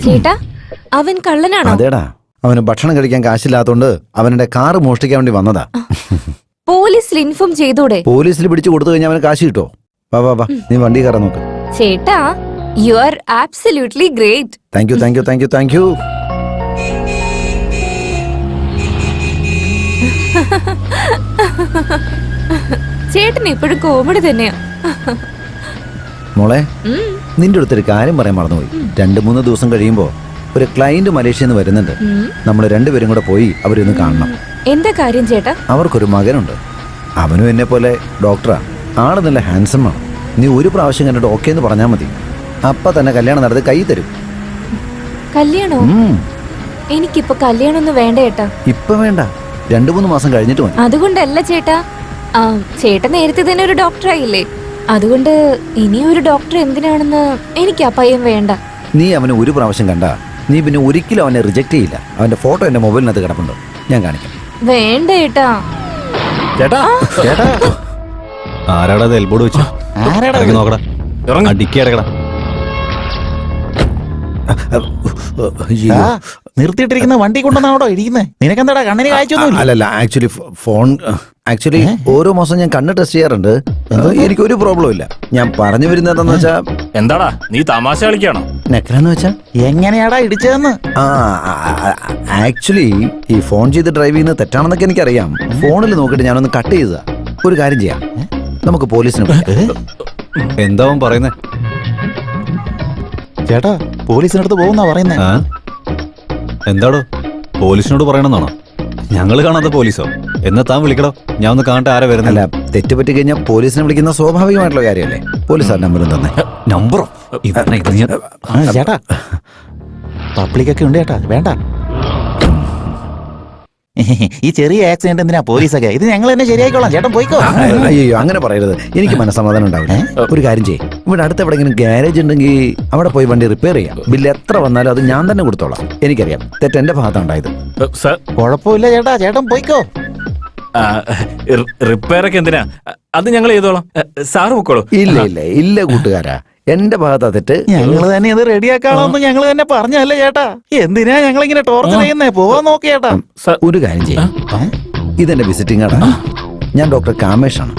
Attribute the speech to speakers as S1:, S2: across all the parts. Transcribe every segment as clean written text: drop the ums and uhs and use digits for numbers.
S1: ചേട്ടാ അവൻ കള്ളനാണോ?
S2: അതേടാ, അവന് ഭക്ഷണം കഴിക്കാൻ കാശില്ലാത്തോണ്ട് അവന്റെ കാറ് മോഷ്ടിക്കാൻ വേണ്ടി വന്നതാ.
S1: പോലീസിൽ ഇൻഫോം ചെയ്തൂടെ?
S2: പോലീസിൽ പിടിച്ചു കൊടുത്തു കഴിഞ്ഞാൽ അവന് കാശ് കിട്ടോ? വാ വാ വാ, നീ വണ്ടി കയറാൻ നോക്ക്.
S1: ചേട്ടാ you are absolutely great.
S2: Thank you thank you thank you thank U.
S1: ചേട്ടൻ ഇപ്പോഴും കോമഡി തന്നെയാ.
S2: മോളെ, നിന്റെ അടുത്തൊരു കാര്യം പറയാൻ മറന്നുപോയി. 2-3 ദിവസം കഴിയുമ്പോ ഒരു ക്ലയന്റ് മലേഷ്യയിൽ നിന്ന് വരുന്നുണ്ട്. നമ്മൾ രണ്ടുപേരും കൂടെ പോയി അവരൊന്ന് കാണണം.
S1: എന്താ കാര്യം ചേട്ടാ?
S2: അവർക്കൊരു മകനുണ്ട്. അവനും എന്നെ പോലെ ഡോക്ടറാ. ആള് നല്ല ഹാൻസം ആണ്. നീ ഒരു പ്രാവശ്യം കണ്ടിട്ട് ഓക്കെ എന്ന് പറഞ്ഞാൽ മതി. അപ്പ തന്നെ കല്യാണം നടത്തി കൈ തരും.
S1: കല്യാണോ? എനിക്കിപ്പോ കല്യാണമൊന്നും വേണ്ട ചേട്ടാ.
S2: ഇപ്പൊ വേണ്ട, 2-3 മാസം കഴിഞ്ഞിട്ട് മതി.
S1: അതുകൊണ്ടല്ല ചേട്ടാ, ചേട്ടൻ നേരത്തെ തന്നെ ഒരു ഡോക്ടറായില്ലേ, അതുകൊണ്ട് ഇനിയൊരു ഡോക്ടർ എന്തിനാണെന്ന് എനിക്ക് ആ പയ്യൻ വേണ്ട.
S2: നീ അവനെ ഒരു പ്രാവശ്യം കണ്ട നീ പിന്നെ ഒരിക്കലും അവനെ റിജക്ട് ചെയ്യില്ല. അവന്റെ ഫോട്ടോ എന്റെ മൊബൈലിനകത്ത് കിടപ്പുണ്ട്, ഞാൻ കാണിക്കാം.
S1: വേണ്ട ചേട്ടാ.
S3: ചേട്ടാ ചേട്ടാ,
S4: ആരാടാ എൽബോർഡ് വെച്ചു?
S3: ആരാടാ
S4: നോക്കടാ, അടിക്കടക്കടാ.
S3: നിർത്തിയിട്ടിരിക്കുന്ന വണ്ടി കൊണ്ടുവന്നാണോ ഇരിക്കുന്നത്? നിനക്കെന്താടാ കണ്ണിന് കാഴ്ചയൊന്നും?
S2: അല്ലല്ല, ആക്ച്വലി ഓരോ മാസം ഞാൻ കണ്ണ് ടെസ്റ്റ് ചെയ്യാറുണ്ട്. എനിക്കൊരു പ്രോബ്ലം ഇല്ല. ഞാൻ പറഞ്ഞു വരുന്നത് എന്താന്ന് വെച്ചാ,
S5: എന്താടാ നീ തമാശ കളിക്കാണോ?
S2: നെക്കലെന്ന് വെച്ചാ
S3: എങ്ങനെയാടാ ഇടിച്ചതെന്ന്?
S2: ആക്ച്വലി ഈ ഫോൺ ചെയ്ത് ഡ്രൈവ് ചെയ്യുന്നത് തെറ്റാണെന്നൊക്കെ എനിക്കറിയാം. ഫോണിൽ നോക്കിയിട്ട് ഞാനൊന്ന് കട്ട് ചെയ്തതാ. ഒരു കാര്യം ചെയ്യാം, നമുക്ക് പോലീസിനെ വിളിക്കാം.
S4: എന്താ അവൻ പറയുന്നേ?
S3: ചേട്ടാ പോലീസിനടുത്ത് പോകുന്നാ പറയുന്നേ.
S4: എന്താടോ, പോലീസിനോട് പറയണമെന്നാണോ? ഞങ്ങള് കാണാത്ത പോലീസോ? എന്നാ താൻ വിളിക്കടോ, ഞാൻ ഒന്ന് കാണട്ടെ ആരാ വരുന്നില്ല.
S2: തെറ്റ് പറ്റി കഴിഞ്ഞാൽ പോലീസിനെ വിളിക്കുന്ന സ്വാഭാവികമായിട്ടുള്ള കാര്യമല്ലേ. പോലീസ് നമ്പറും തന്നെ.
S4: നമ്പറോ?
S3: ചേട്ടാ പബ്ലിക്കൊക്കെ ഉണ്ട് ചേട്ടാ, വേണ്ട. ഈ ചെറിയ ആക്സിഡന്റ് എന്തിനാ പോലീസൊക്കെ? ഇത് ഞങ്ങൾ തന്നെ ശരിയായിക്കോളാം, ചേട്ടൻ പോയിക്കോ.
S2: അയ്യോ അങ്ങനെ പറയരുത്, എനിക്ക് മനസ്സമാധാനം ഉണ്ടാവില്ല. ഒരു കാര്യം ചെയ്യും, ഇവിടെ അടുത്ത് എവിടെയെങ്കിലും ഗ്യാരേജ് ഉണ്ടെങ്കിൽ അവിടെ പോയി വണ്ടി റിപ്പയർ ചെയ്യാം. ബില്ല് എത്ര വന്നാലും അത് ഞാൻ തന്നെ കൊടുത്തോളാം. എനിക്കറിയാം തെറ്റ് എന്റെ ഭാഗത്താണ് ഉണ്ടായത്.
S3: കുഴപ്പമില്ല ചേട്ടാ, ചേട്ടൻ പോയിക്കോ.
S5: റിപ്പയർ ഒക്കെ എന്തിനാ? അത് ഞങ്ങൾ ചെയ്തോളാം, സാറ് പൊക്കോളൂ.
S2: ഇല്ല ഇല്ല ഇല്ല കൂട്ടുകാരാ, എന്റെ ഭാഗത്താ തെറ്റ്.
S3: ഞങ്ങള് തന്നെ ഇത് റെഡിയാക്കാളോന്ന് ഞങ്ങള് തന്നെ പറഞ്ഞല്ലേ ചേട്ടാ. എന്തിനാ ഞങ്ങളിങ്ങനെ ടോർച്ചർ ചെയ്യുന്നേ? പോവാൻ നോക്കി ചേട്ടാ.
S2: ഒരു കാര്യം ചെയ്യാം, ഇതെന്റെ വിസിറ്റിംഗ് കാർഡാണ്. ഞാൻ ഡോക്ടർ കാമേഷാണ്.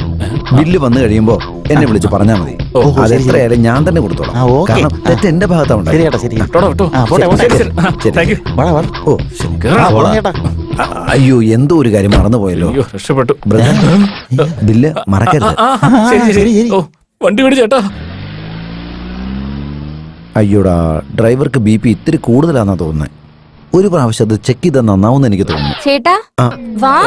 S2: ബില്ല് വന്നു കഴിയുമ്പോ എന്നെ വിളിച്ച് പറഞ്ഞാൽ മതി. അത് എത്രയായാലും ഞാൻ തന്നെ കൊടുത്തോളാം. കാരണം തെറ്റ് എന്റെ ഭാഗത്താണ്. അയ്യോ, എന്തോ ഒരു കാര്യം മറന്നുപോയല്ലോ.
S5: രക്ഷപ്പെട്ടു.
S2: ബില്ല് മറക്കരുത്.
S5: വണ്ടി വിടി ചേട്ടാ.
S2: അയ്യോടാ, ഡ്രൈവർക്ക് BP ഇത്തിരി കൂടുതലാന്നാ തോന്നുന്നത്. ഒരു പ്രാവശ്യം അത് ചെക്ക് ചെയ്താൽ നന്നാവുമെന്ന് എനിക്ക് തോന്നുന്നു.
S1: ചേട്ടാ വാ.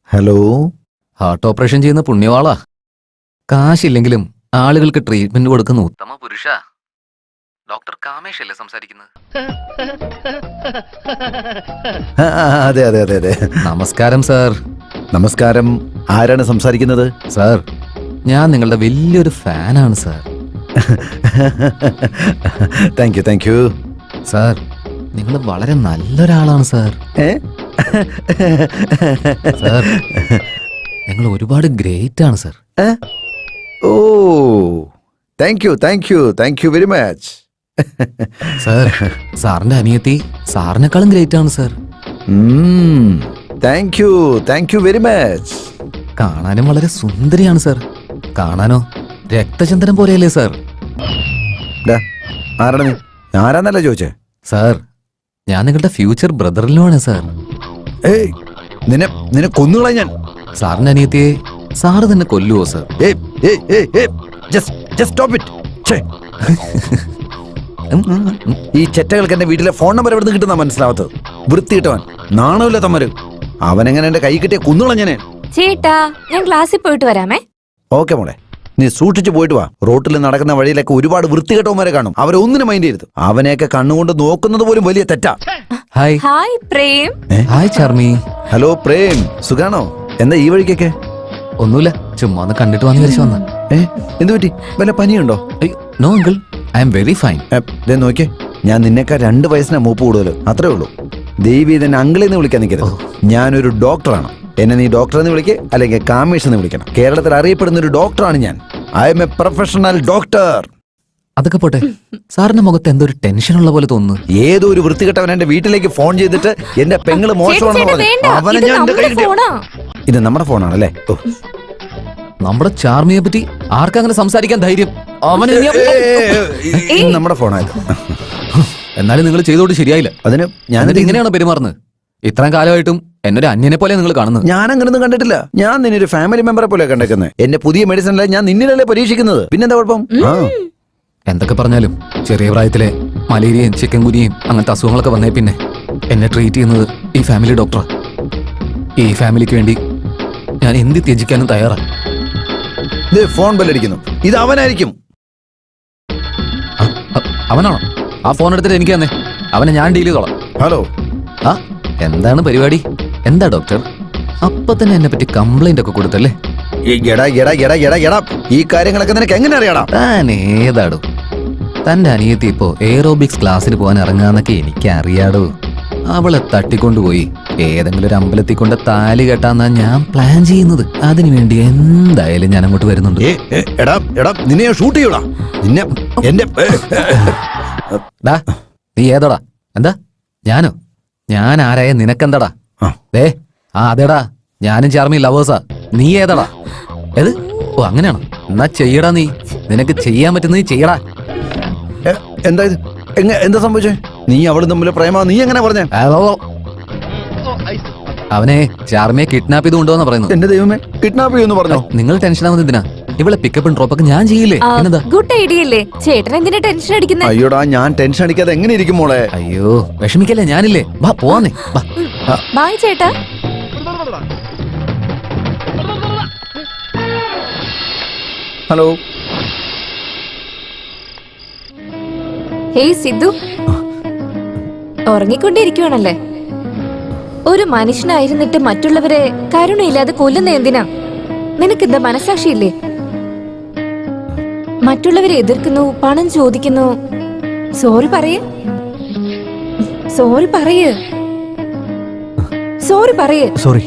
S2: ഹലോ,
S6: ഹാർട്ട് ഓപ്പറേഷൻ ചെയ്യുന്ന പുണ്യവാളാ. കാശില്ലെങ്കിലും ആളുകൾക്ക് ട്രീറ്റ്മെന്റ് കൊടുക്കുന്ന ഉത്തമ പുരുഷ. ഡോക്ടർ കാമേഷ് അല്ലേ സംസാരിക്കുന്നത്?
S2: അതെ അതെ അതെ അതെ.
S6: നമസ്കാരം സാർ.
S2: നമസ്കാരം. ആരാണ് സംസാരിക്കുന്നത്?
S6: സാർ, ഞാൻ നിങ്ങളുടെ വലിയൊരു ഫാനാണ് sir.
S2: Thank you thank you.
S6: Sir, നിങ്ങൾ വളരെ നല്ലൊരാളാണ് സാർ. സാർ, നിങ്ങൾ ഒരുപാട് ഗ്രേറ്റ് ആണ് സാർ.
S2: ഓ, thank you thank you thank you very much.
S6: Sir, സാറിന്റെ അനിയത്തി സാറിനേക്കാളും ഗ്രേറ്റ് ആണ് sir.
S2: Thank you very much.
S6: കാണാനും വളരെ സുന്ദരിയാണ് സാർ. കാണാനോ രക്തചന്ദ്രൻ പോലെയല്ലേ സാർ?
S2: ആരാണ് നീ? ആരാന്നല്ല ചോദിച്ചേ.
S6: സാർ, ഞാൻ നിങ്ങളുടെ ഫ്യൂച്ചർ ബ്രദറിലുമാണ് സാർ.
S2: നിന്നെ കൊന്നുകളാ ഞാൻ.
S6: സാറിന്റെ അനിയത്തിയെ സാറ് തന്നെ കൊല്ലുവോ സാർ?
S2: ഈ ചെറ്റകൾക്ക് എന്റെ വീട്ടിലെ ഫോൺ നമ്പർ എവിടെ നിന്ന് കിട്ടുന്ന മനസ്സിലാവത്തത്? വൃത്തിയിട്ടവൻ, നാണമില്ല തമ്മര്. അവനെങ്ങനെ എന്റെ കൈ കിട്ടിയ കുന്നുകളാ ഞാൻ.
S1: ചേട്ടാ ഞാൻ ക്ലാസ്സിൽ പോയിട്ട് വരാമേ.
S2: ഓക്കെ മോളെ, നീ സൂക്ഷിച്ചു പോയിട്ട് വാ. റോട്ടിൽ നടക്കുന്ന വഴിയിലൊക്കെ ഒരുപാട് വൃത്തികെട്ടവന്മാരെ കാണും. അവരെ ഒന്നിനും മൈൻഡ് ചെയ്യരുത്. അവനെയൊക്കെ കണ്ണുകൊണ്ട് നോക്കുന്നത് പോലും വലിയ തെറ്റാ.
S6: Hi.
S1: Hi Prem.
S6: Hi Charmi.
S2: Hello Prem, സുഖാണോ? എന്താ ഈ വഴിക്കൊക്കെ?
S6: ഒന്നുമില്ല, ചുമ്മാ ഒന്ന് കണ്ടിട്ട് വന്ന് വിളിച്ചു വന്ന.
S2: എന്ത് പറ്റി? വല്ല പനിയുണ്ടോ?
S6: No uncle, I am very fine.
S2: നോക്കിയേ, ഞാൻ നിന്നേക്കാൾ 2 വയസ്സിനാ മൂപ്പ് കൂടുതൽ, അത്രേ ഉള്ളൂ. ദേവി തന്നെ അങ്കിളിന്ന് വിളിക്കാൻ നിൽക്കരുത്. ഞാനൊരു ഡോക്ടറാണ്. എന്നെ നീ ഡോക്ടർ എന്ന് വിളിക്കുക, അല്ലെങ്കിൽ കാമേഷ് എന്ന് വിളിക്കണം. കേരളത്തിൽ അറിയപ്പെടുന്ന ഒരു ഡോക്ടറാണ് ഞാൻ. I M A professional doctor.
S6: അതൊക്കെ പോട്ടെ, സാറിന്റെ മുഖത്ത് എന്തോ ഒരു ടെൻഷൻ ഉള്ള പോലെ തോന്നുന്നു.
S2: ഏതോ ഒരു വൃത്തികെട്ടവൻ എന്റെ വീട്ടിലേക്ക് ഫോൺ ചെയ്തിട്ട് എന്റെ പെങ്ങള് മോശമാണെന്ന് പറഞ്ഞു. അവനെ ഞാൻ എന്റെ കയ്യിൽ കിട്ടിയ- ഇത് നമ്മുടെ ഫോണാണല്ലേ? ഓ,
S6: നമ്മുടെ ചാർമിയെ പറ്റി ആർക്കങ്ങനെ സംസാരിക്കാൻ ധൈര്യം? അവന്
S2: ഇത് നമ്മുടെ ഫോണായത്.
S6: എന്നാലും നിങ്ങൾ ചെയ്തോട്ട് ശരിയായില്ല.
S2: അതിന്
S6: ഞാനിത് ഇങ്ങനെയാണോ പെരുമാറുന്നത്? ഇത്രയും കാലമായിട്ടും എന്നൊരു അന്യനെ പോലെ നിങ്ങൾ കാണുന്നത്.
S2: ഞാൻ അങ്ങനൊന്നും കണ്ടിട്ടില്ല. ഞാൻ നിന്നൊരു ഫാമിലി മെമ്പറെ പോലെ കണ്ടേക്കുന്നത്. എന്റെ പുതിയ മെഡിസിനല്ല ഞാൻ നിന്നിലല്ലേ പരീക്ഷിക്കുന്നത്. പിന്നെന്താ കുഴപ്പം? ആ,
S6: എന്തൊക്കെ പറഞ്ഞാലും ചെറിയ പ്രായത്തിലെ മലേറിയയും ചിക്കൻ ഗുനിയും അങ്ങനത്തെ അസുഖങ്ങളൊക്കെ വന്നേ പിന്നെ എന്നെ ട്രീറ്റ് ചെയ്യുന്നത് ഈ ഫാമിലി ഡോക്ടറാ. ഈ ഫാമിലിക്ക് വേണ്ടി ഞാൻ എന്ത് ത്യജിക്കാനും തയ്യാറാണ്.
S2: ദേ ഫോൺ ബെല്ലടിക്കുന്നു. ഇത് അവനായിരിക്കും.
S6: അവനാണോ? ആ ഫോൺ എടുത്തിട്ട് എനിക്ക് തന്നെ. അവനെ ഞാൻ ഡീൽ ചെയ്തോളാം.
S2: ഹലോ,
S6: ആ എന്താണ് പരിപാടി? എന്താ ഡോക്ടർ? അപ്പൊ തന്നെ എന്നെ പറ്റി കംപ്ലൈന്റ് ഒക്കെ കൊടുത്തല്ലേ?
S2: എടാ എടാ എടാ എടാ എടാ, ഈ കാര്യങ്ങളൊക്കെ നിനക്ക് എങ്ങനെ അറിയാടാ?
S6: താൻ ഏതാടോ? തന്റെ അനിയത്തി ഇപ്പോ എയറോബിക്സ് ക്ലാസ്സിന് പോകാൻ ഇറങ്ങാന്നൊക്കെ എനിക്ക് അറിയാടോ. അവളെ തട്ടിക്കൊണ്ടുപോയി ഏതെങ്കിലും ഒരു അമ്പലത്തിൽ കൊണ്ട് താലി കെട്ടാന്നാ ഞാൻ പ്ലാൻ ചെയ്യുന്നത്. അതിനുവേണ്ടി എന്തായാലും ഞാൻ അങ്ങോട്ട് വരുന്നുണ്ട്.
S2: എടാ എടാ, നിന്നെ ഷൂട്ട് ചെയ്യൂടാ. നിന്നെ എന്റെ
S6: ഡാ, നീ ഏതോടാ? എന്താ? ഞാനോ? ഞാൻ ആരായ നിനക്കെന്താടാ? ദേ, ആ അതെടാ, ഞാനും ചാർമി ലവേഴ്സാ. നീ ഏതാടാ? ഏത്? ഓ അങ്ങനെയാണോ? എന്നാ ചെയ്യടാ. നിനക്ക് ചെയ്യാൻ പറ്റുന്നത് നീ ചെയ്യടാ.
S2: എന്താ ഇത്? എന്താ സംഭവിച്ചേ? നീ അവളും തമ്മിൽ പ്രേമ? നീ എങ്ങനെ പറഞ്ഞേ?
S6: അവനെ ചാർമിയെ കിഡ്നാപ്പ് ചെയ്ത് കൊണ്ടുവന്നാ പറയുന്നത്.
S2: എന്റെ ദൈവമേ, കിഡ്നാപ്പ് ചെയ്യുമെന്ന് പറഞ്ഞോ?
S6: നിങ്ങൾ ടെൻഷൻ ആവുന്നത് എന്തിനാ? ഇവിടെ പിക്കപ്പും ഡ്രോപ്പൊക്കെ ഞാൻ ചെയ്യില്ലേ? എന്നതാ?
S1: ഗുഡ് ഐഡിയ അല്ലേ? ചേട്ടൻ എന്തിനാ ടെൻഷൻ അടിക്കുന്നത്?
S2: അയ്യോടാ, ഞാൻ ടെൻഷൻ അടിക്കാതെ എങ്ങനെ ഇരിക്കും മോളെ?
S6: അയ്യോ വിഷമിക്കല്ലേ, ഞാനില്ലേ. വാ പോവാന്നേ.
S1: ബായ് ചേട്ടാ.
S2: ഹലോ.
S1: ഹേയ് സിദ്ധു, ഉറങ്ങിക്കൊണ്ടിരിക്കുവാണല്ലേ? ഒരു മനുഷ്യനായിരുന്നിട്ട് മറ്റുള്ളവരെ കരുണയില്ലാതെ കൊല്ലുന്ന എന്തിനാ? നിനക്കെന്താ മനസാക്ഷിയില്ലേ? മറ്റുള്ളവരെ എതിർക്കുന്നു, പണം ചോദിക്കുന്നു. സോറി പറയേ, സോറി പറയേ, സോറി പറയേ.
S6: സോറി.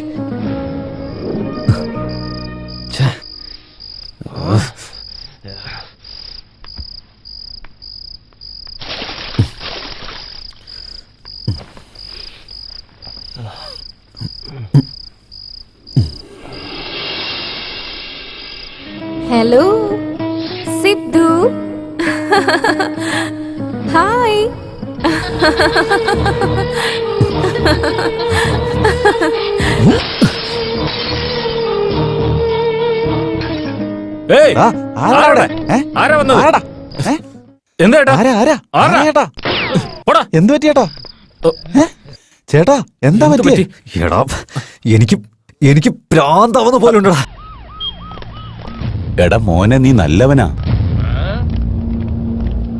S1: ഹലോ സിദ്ധു. ഹായ്.
S5: ഏയ്,
S3: ആരാ അവിടെ?
S5: ആരാ വന്നത്?
S3: ആരാ?
S5: എന്താ ഏട്ടാ?
S3: ആരാ ആരാ
S5: ആരാ?
S3: ആരാ ചേട്ടാ?
S5: പോടാ.
S3: എന്ത് പറ്റി ചേട്ടാ? ചേട്ടാ എന്താ
S5: എന്ത്
S3: പറ്റി?
S4: എടാ, എനിക്ക് ഭ്രാന്താവുന്ന പോലെ ഉണ്ടടാ.
S7: എടാ മോനെ, നീ നല്ലവനാ.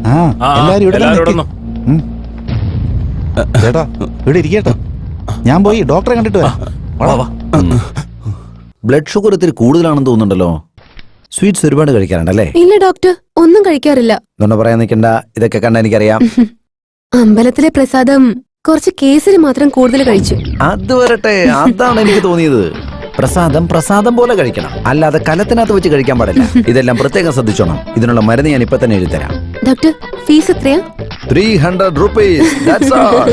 S3: ആ എല്ലാരും ഇവിടെ
S5: എല്ലാവരും
S3: നിക്ക്.
S5: ഇവിടെ
S3: ഉം. ചേട്ടാ ഇവിടെ ഇരിക്കട്ടോ, ഞാൻ പോയി ഡോക്ടറെ കണ്ടിട്ട് വരാം. വാടാ, വാ.
S2: ബ്ലഡ് ഷുഗർ ഇത്തിരി കൂടുതലാണെന്ന് തോന്നുന്നുണ്ടല്ലോ. സ്വീറ്റ്സ് ഒരുപാട് കഴിക്കാറുണ്ടല്ലേ?
S8: ഇല്ല ഡോക്ടർ, ഒന്നും കഴിക്കാറില്ല.
S2: ഇതൊന്നും പറയാൻ നിൽക്കണ്ട, ഇതൊക്കെ കണ്ട എനിക്കറിയാം.
S8: അമ്പലത്തിലെ പ്രസാദം കുറച്ച് കേസരി മാത്രം കൂടുതൽ കഴിച്ചു.
S2: അത് വരട്ടെ, അതാണ് എനിക്ക് തോന്നിയത്. പ്രസാദം പ്രസാദം പോലെ കഴിക്കണം, അല്ലാതെ കലത്തിനകത്ത് വെച്ച് കഴിക്കാൻ പാടില്ല. ഇതെല്ലാം പ്രത്യേകം ശ്രദ്ധിച്ചോണം. ഇതിനുള്ള മരുന്ന് ഞാൻ ഇപ്പൊ തന്നെ എഴുതിത്തരാം.
S8: ഡോക്ടർ, ഫീസ് എത്രയാ?
S2: 300 rupees. That's all.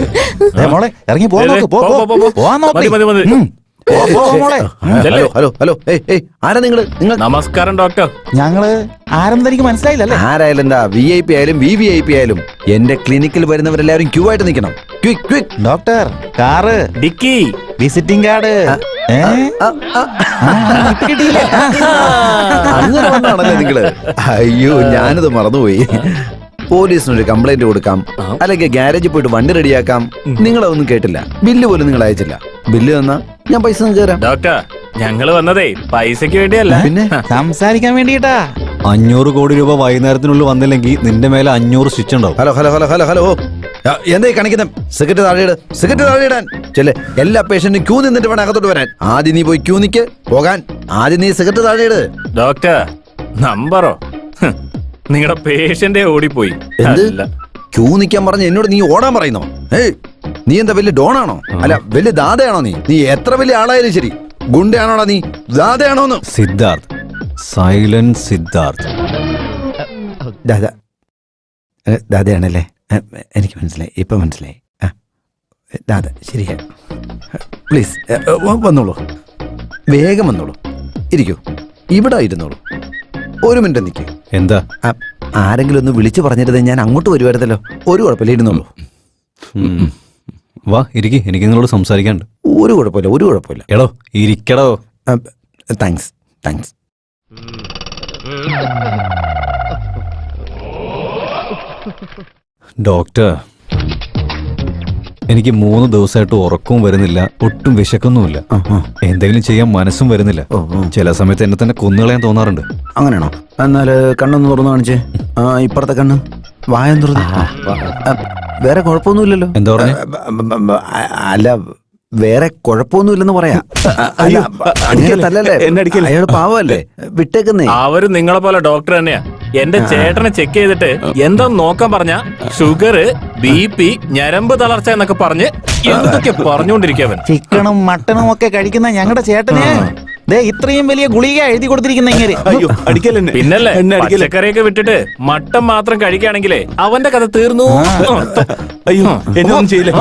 S3: മോളെ ഇറങ്ങി പോവാൻ നോക്ക്. പോ, പോ, പോ, പോ. പോവാൻ നോക്ക്.
S5: മതി, മതി, മതി.
S3: ഉം. പോ, പോ, മോളെ.
S2: Hello hello hello. ഏയ് ആരാ നിങ്ങൾ?
S5: നമസ്കാരം ഡോക്ടർ.
S3: ഞങ്ങള് ആരെന്ന് എനിക്ക് മനസ്സിലായില്ലല്ലേ?
S2: ആരായാലും എന്താ, VIP ആയാലും VVIP ആയാലും എന്റെ ക്ലിനിക്കിൽ വരുന്നവരെല്ലാവരും ക്യൂ ആയിട്ട് നിൽക്കണം. Quick quick.
S3: Doctor, car,
S5: dicky,
S3: visiting card.
S2: അങ്ങനെ വന്നാണല്ലേ നിങ്ങള്? അയ്യോ, ഞാനിത് മറന്നുപോയി. പോലീസിനൊരു കംപ്ലൈന്റ് കൊടുക്കാം, അല്ലെങ്കിൽ ഗ്യാരേജിൽ പോയിട്ട് വണ്ടി റെഡിയാക്കാം. നിങ്ങളതൊന്നും കേട്ടില്ല. ബില്ല് പോലും നിങ്ങൾ അയച്ചില്ല. ബില്ല് തന്നാ ഞാൻ പൈസ നിങ്ങൾക്ക് തരാം.
S5: ഡോക്ടർ, ഞങ്ങള് വന്നതേ പൈസക്ക് വേണ്ടിയല്ല.
S2: പിന്നെ
S3: സംസാരിക്കാൻ വേണ്ടിട്ടാ.
S4: 500 കോടി രൂപ വൈകുന്നേരത്തിനുള്ളിൽ വന്നില്ലെങ്കിൽ നിന്റെ മേലെ 500 സ്റ്റിച്ച് ഉണ്ടാവും.
S2: Hello hello hello hello hello. എന്തായി കാണിക്കുന്ന? സിഗരറ്റ് താഴെയിട്, സിഗരറ്റ് താഴെയിടാൻ. ചെല്ലേ, എല്ലാ പേഷ്യന്റും ക്യൂ നിന്നിട്ട് വേണം അകത്തോട്ട് വരാൻ. ആദ്യം നീ പോയി ക്യൂ നിക്ക്. പോകാൻ ആദ്യം നീ സിഗരറ്റ് താഴെയിട്.
S5: ഡോക്ടർ, നമ്പറോ? നിങ്ങളുടെ പേഷ്യന്റെ ഓടിപ്പോയി.
S2: എന്ത്?
S5: അല്ല.
S2: ക്യൂ നിൽക്കാൻ പറഞ്ഞ എന്നോട് നീ ഓടാൻ പറയുന്നോ? ഏയ്, നീ എന്താ വലിയ ഡോണാണോ? അല്ല, വലിയ ദാതയാണോ നീ? നീ എത്ര വലിയ ആളായാലും ശരി, ഗുണ്ടയാണോടാ നീ? ദാതയാണോന്ന്?
S4: സിദ്ധാർത്ഥ്, സൈലന്റ് സിദ്ധാർത്ഥ്.
S2: ദാദ ദാദയാണല്ലേ? എനിക്ക് മനസ്സിലായി, ഇപ്പൊ മനസ്സിലായി. ദാദ ശരിയാ. പ്ലീസ് വന്നോളൂ, വേഗം വന്നോളൂ. ഇരിക്കൂ, ഇവിടെ ഇരുന്നോളൂ. ഒരു മിനിറ്റ് നിൽക്കേ.
S4: എന്താ?
S2: ആരെങ്കിലും ഒന്ന് വിളിച്ചു പറഞ്ഞിരുന്നത് ഞാൻ അങ്ങോട്ട് വരുമായിരുന്നല്ലോ. ഒരു കുഴപ്പമില്ല, ഇരുന്നോളൂ.
S4: വാ ഇരിക്കി, എനിക്ക് നിങ്ങളോട് സംസാരിക്കാനുണ്ട്.
S2: ഒരു കുഴപ്പമില്ല, ഒരു കുഴപ്പമില്ല.
S4: എടോ ഇരിക്കടോ.
S2: Thanks, thanks.
S4: ഡോക്ടർ, എനിക്ക് 3 ദിവസമായിട്ട് ഉറക്കവും വരുന്നില്ല, ഒട്ടും വിശക്കൊന്നുമില്ല, എന്തെങ്കിലും ചെയ്യാൻ മനസ്സും വരുന്നില്ല. ചില സമയത്ത് എന്നെ തന്നെ കൊന്നുകളയാൻ തോന്നാറുണ്ട്.
S2: അങ്ങനെയാണോ? എന്നാല് കണ്ണൊന്ന് തുറന്നു കാണിച്ചേ. ഇപ്പുറത്തെ കണ്ണ്, വായം തുറന്നു. വേറെ കുഴപ്പമൊന്നുമില്ലല്ലോ?
S4: എന്താ പറഞ്ഞേ?
S2: അല്ല, വേറെ കുഴപ്പമൊന്നുമില്ലെന്ന് പറയാ. അല്ല, അങ്ങനെ തല്ലല്ലേ, അയാൾ പാവല്ലേ, വിട്ടേക്കുന്നേ.
S5: അവര് നിങ്ങളെ പോലെ ഡോക്ടർ തന്നെയാ. എന്റെ ചേട്ടനെ ചെക്ക് ചെയ്തിട്ട് എന്താ നോക്കാൻ പറഞ്ഞ ഷുഗർ, BP, ഞരമ്പ് തളർച്ച എന്നൊക്കെ പറഞ്ഞ് എന്തൊക്കെ പറഞ്ഞുകൊണ്ടിരിക്കവൻ.
S3: ചിക്കനും മട്ടനും ഒക്കെ കഴിക്കുന്ന ഞങ്ങളുടെ ചേട്ടന് ദേ ഇത്രയും വലിയ ഗുളിക എഴുതി കൊടുത്തിരിക്കുന്ന ഇങ്ങനെ.
S5: പിന്നല്ലേ പച്ചക്കറിയൊക്കെ വിട്ടിട്ട് മട്ടൻ മാത്രം കഴിക്കുകയാണെങ്കിലേ അവന്റെ കഥ തീർന്നു.
S3: അയ്യോ, എന്നൊന്നും ചെയ്യില്ല.